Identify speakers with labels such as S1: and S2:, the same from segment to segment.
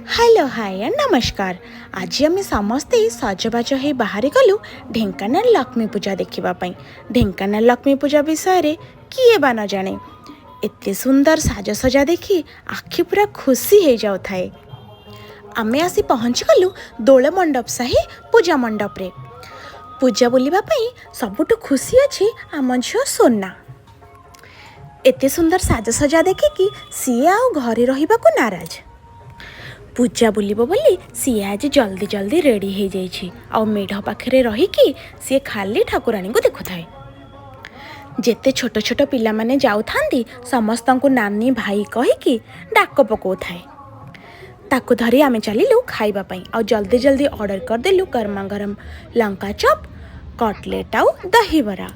S1: Hello hi and नमस्कार। आज आम समस्ते सजबाज हो बाहर गलु ढेंकानाल लक्ष्मी पूजा देखापी। ढेंकानाल लक्ष्मी पूजा विषय रे किए बा न जाने। एते सुंदर साजसजा देखी आखि पूरा खुशी हो जाऊ थाए। आमे आसी पहुँची गलु दोल मंडप साही पूजा मंडप रे। पूजा बुलिबा पई सबुठु खुशी अछि आम झियो सोना। एते सुंदर साजसजा देखिकी सीए आउ घरे रहिबाकु नाराज। पूजा बुलिबो बोली सी आज जल्दी जल्दी रेडी हो जाइछि। आ मेढ़ पाखे रहीकि सी खाली ठाकुराणी को देखु थाए। जेते छोट छोट पिला माने जाउ थांदी समस्त को नानी भाई कहीकि डाक पकाउ थाए। ताकु धरी आमे चलिलु खाइबा पई। आ जल्दी जल्दी ऑर्डर कर देलु गरमा गरम लंका चप, कटलेट आउ दही बरा।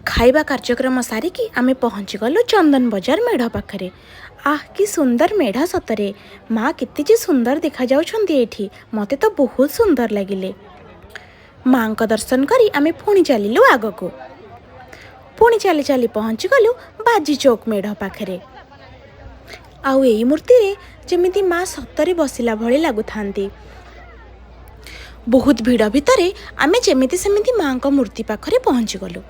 S1: खाइबा कार्यक्रम सारिकी आमे पहुँची गलु चंदन बजार मेढ़ पाखे। आह कि सुंदर मेढ़ सतरे। माँ केते सुंदर देखा जाउछंती एठी। मते तो बहुत सुंदर लगिले। माँ को दर्शन करी आमे पुणी चलिलु आगको। पुणी चली चली पहुँची गलु बाजी चौक मेढ़ पाखे। आउ एई मूर्ति रे जेमिति माँ सतरे बसिला भली लागुथांती। बहुत भिड़ भितरे आमे जेमिति सेमिति माँ को मूर्ति पाखरे पहुँची गलु।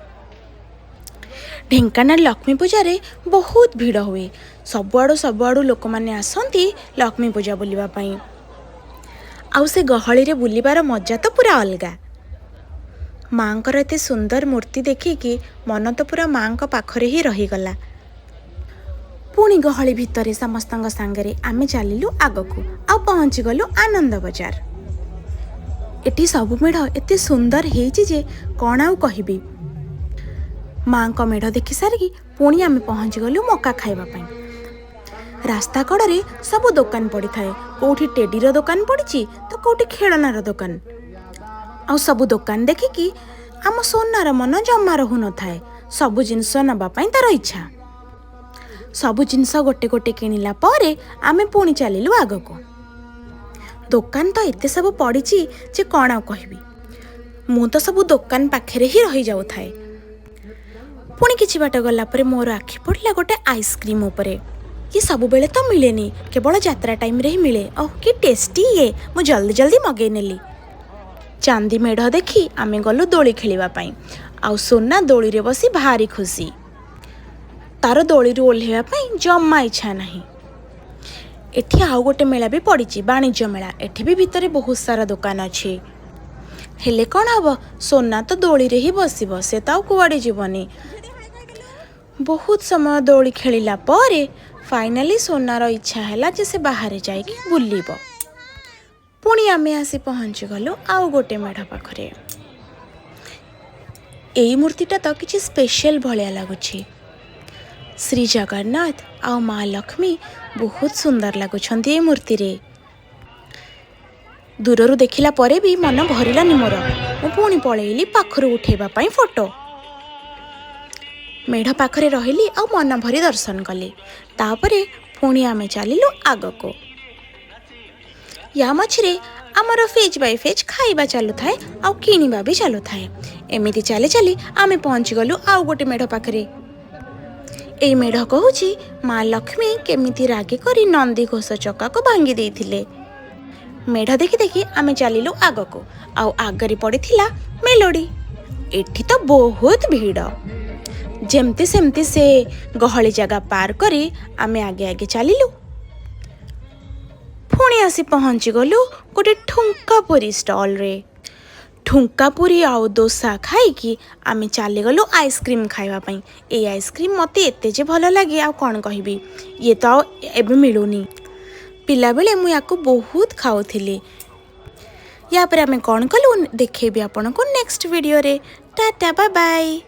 S1: ढेंकानाल लक्ष्मी पूजा रे बहुत भिड़ हुए। सबुआड़ू लोक माने आसंती लक्ष्मी पूजा बुलिबा पई। आउ से गहली रे बुलिबार मजा तो पूरा अलगा। माँ को एते सुंदर मूर्ति देखिकी मन तो पूरा माँ को पाखरे ही रहीगला। पुणी गहली भितरे समस्तंग सांगरे आमे चलिलु आगकू। आ पहुँची गलु आनंद बजार। एटी सब मेढ़ एते सुंदर हेइछि जे कौन आउ कहिबी। माँ को मेढ़ देखि सारिकी पुणी आमे पहुँची गलु मका खाइबा पई। रास्ता कड़े सब दुकान पड़ी थाए। कोठी टेडीर दुकान पड़ी तो कोठी खेलनार दुकान। आउ सब दुकान देखिकी आम सोनार मन जमा रहु न थाए। सब जिनस नबा पई तार इच्छा। सब जिनस गोटे गोटे किनिला परे आमे पुणी चलिलु आगको। दुकान तो एते सब पड़ी जे कौन आउ कहिबी। मु तो सब दुकान पाखे ही रही जाऊ थाए। पुणी किछि बाट गला परे मोर आखि पड़ला गोटे आइसक्रीम उपरे। ये सब बेले तो मिलेनी, केवल यात्रा टाइम रे ही मिले। ओह कि टेस्टी ये। मु जल्दी जल्दी मगे नेली। चांदी मेढ़ देखी आमे गलु दोली खेलिबा पई। आउ सोना दोली रे बसी भारी खुशी। तार दोली रू ओल्हेबा पई जम्मा इच्छा नाही। एठी आउ गोटे मेला भी पड़ी, वाणिज्य मेला। एठी भी भितरे बहुत सारा दुकान अछि। हेले कौन हब, सोना तो दोली रे ही बसिब, से तो कुआड़े जीवनी। बहुत समय दोली खेलिला परे फाइनाली सोनार इच्छा हैला जे से बाहर जाइकी बुलिब। पुणी आमे आसी पहुँची गलु आउ गोटे मेढ़ पाखरे। एई मूर्तिटा तो किछि स्पेशल भलिया लागुछि। श्री जगन्नाथ आउ माँ लक्ष्मी बहुत सुंदर लागुछंती ए मूर्ति रे। दूररू देखिला परे भी मन भरिलानि मोर। मु पुणी पळेइली पाखरू उठेबा पई फोटो। मेढ़ पाखरे रहिली आ मन भरी दर्शन कली। तापरे पुणी आमे चलिलु आगको। या मछरे आमर फेज बाय फेज खाइबा चालू थाए आ किनिबा भी चालू थाए। एमिति चली चली आमे पहुँची गलु आउ गोटे मेढ़ पाखरे। एई मेढ़ कहूछि माँ लक्ष्मी केमिति रागी करी नंदी घोष चक्का को भांगी देइथिले। मेढ़ देखि देखि आमे चलिलु आगको। आउ आगरे पड़िथिला मेलोडी। एठी तो बहुत भिड़। जेमती सेमती से गहली जगह पार करी आमे आगे आगे चलिलु। पुणी आसी पहुँची गलु गोटे ठुंका पुरी स्टॉल रे। ठुंका पुरी आउ डोसा खाइकी आमे चली गलु आइसक्रीम खाइबा पई। ए आइसक्रीम मते एते जे भल लागे आ कौन कहिबी। ये तो आउ एबे मिलुनी। पिला बेले मु याको बहुत खाउथिली। या पर आमे कौन कलु देखेबी आपन को नेक्स्ट वीडियो रे। Tata bye bye.